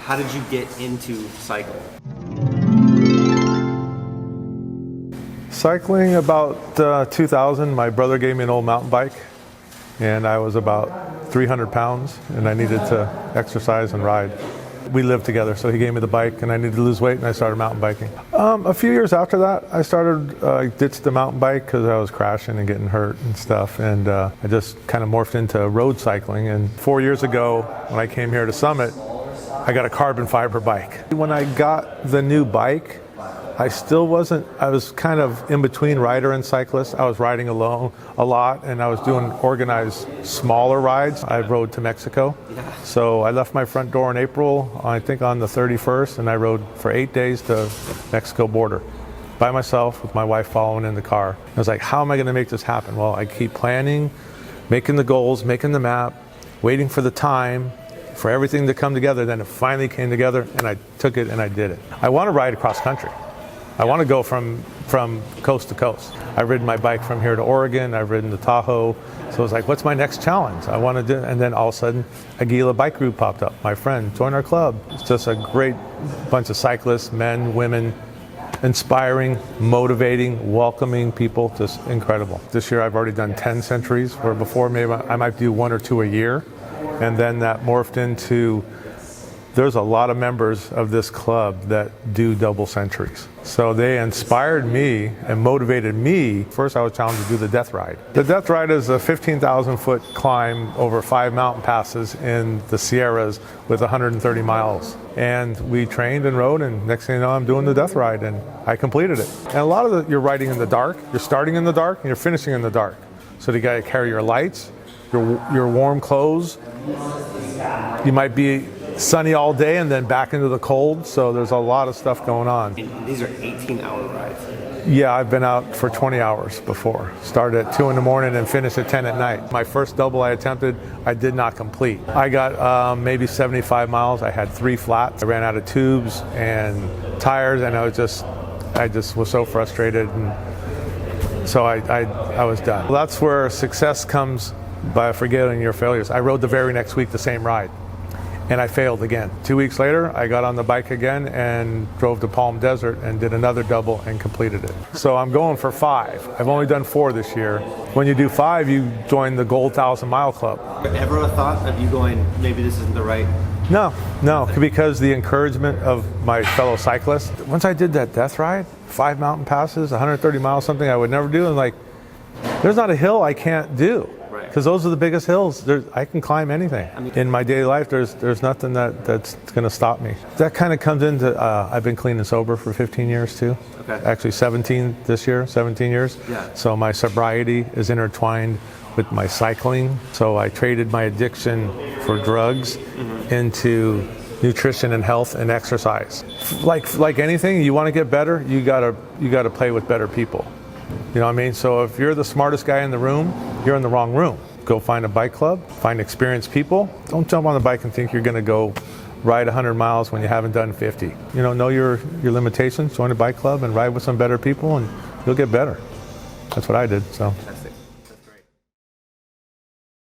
how did you get into cycling? Cycling about 2000, my brother gave me an old mountain bike, and I was about 300 pounds, and I needed to exercise and ride. We lived together, so he gave me the bike, and I needed to lose weight, and I started mountain biking. A few years after that, I ditched the mountain bike because I was crashing and getting hurt and stuff, and I just kind of morphed into road cycling. And 4 years ago, when I came here to Summit, I got a carbon fiber bike. When I got the new bike, I was kind of in between rider and cyclist. I was riding alone a lot, and I was doing organized smaller rides. I rode to Mexico. Yeah. So I left my front door in April, I think on the 31st, and I rode for 8 days to Mexico border by myself with my wife following in the car. I was like, how am I going to make this happen? Well, I keep planning, making the goals, making the map, waiting for the time, for everything to come together. Then it finally came together, and I took it and I did it. I want to ride across country. I want to go from coast to coast. I've ridden my bike from here to Oregon. I've ridden to Tahoe. So I was like, what's my next challenge? I want to do, and then all of a sudden, Aguila Bike Group popped up. My friend, join our club. It's just a great bunch of cyclists, men, women, inspiring, motivating, welcoming people, just incredible. This year I've already done 10 centuries, where before maybe I might do 1 or 2 a year. And then that morphed into, there's a lot of members of this club that do double centuries. So they inspired me and motivated me. First I was challenged to do the Death Ride. The Death Ride is a 15,000 foot climb over 5 mountain passes in the Sierras with 130 miles. And we trained and rode, and next thing you know, I'm doing the Death Ride, and I completed it. And a lot of you're riding in the dark. You're starting in the dark and you're finishing in the dark. So you gotta carry your lights, your warm clothes. You might be sunny all day and then back into the cold, so there's a lot of stuff going on. And these are 18-hour rides. Yeah, I've been out for 20 hours before. Started at 2 in the morning and finished at 10 at night. My first double I attempted, I did not complete. I got maybe 75 miles. I had 3 flats. I ran out of tubes and tires, and I just was so frustrated, and so I was done. Well, that's where success comes by forgetting your failures. I rode the very next week the same ride, and I failed again. 2 weeks later, I got on the bike again and drove to Palm Desert and did another double and completed it. So I'm going for 5. I've only done 4 this year. When you do 5, you join the Gold 1,000 Mile Club. Ever a thought of you going, maybe this isn't the right? No, because the encouragement of my fellow cyclists. Once I did that Death Ride, 5 mountain passes, 130 miles, something I would never do, and like, there's not a hill I can't do. Because those are the biggest hills. I can climb anything. In my daily life, there's nothing that's going to stop me. That kind of comes into, I've been clean and sober for 15 years too. Okay. Actually 17 this year, 17 years. Yeah. So my sobriety is intertwined with my cycling. So I traded my addiction for drugs into nutrition and health and exercise. Like anything, you want to get better, you gotta play with better people. You know what I mean? So if you're the smartest guy in the room, you're in the wrong room. Go find a bike club, find experienced people. Don't jump on the bike and think you're going to go ride 100 miles when you haven't done 50. You know your limitations, join a bike club and ride with some better people, and you'll get better. That's what I did. So.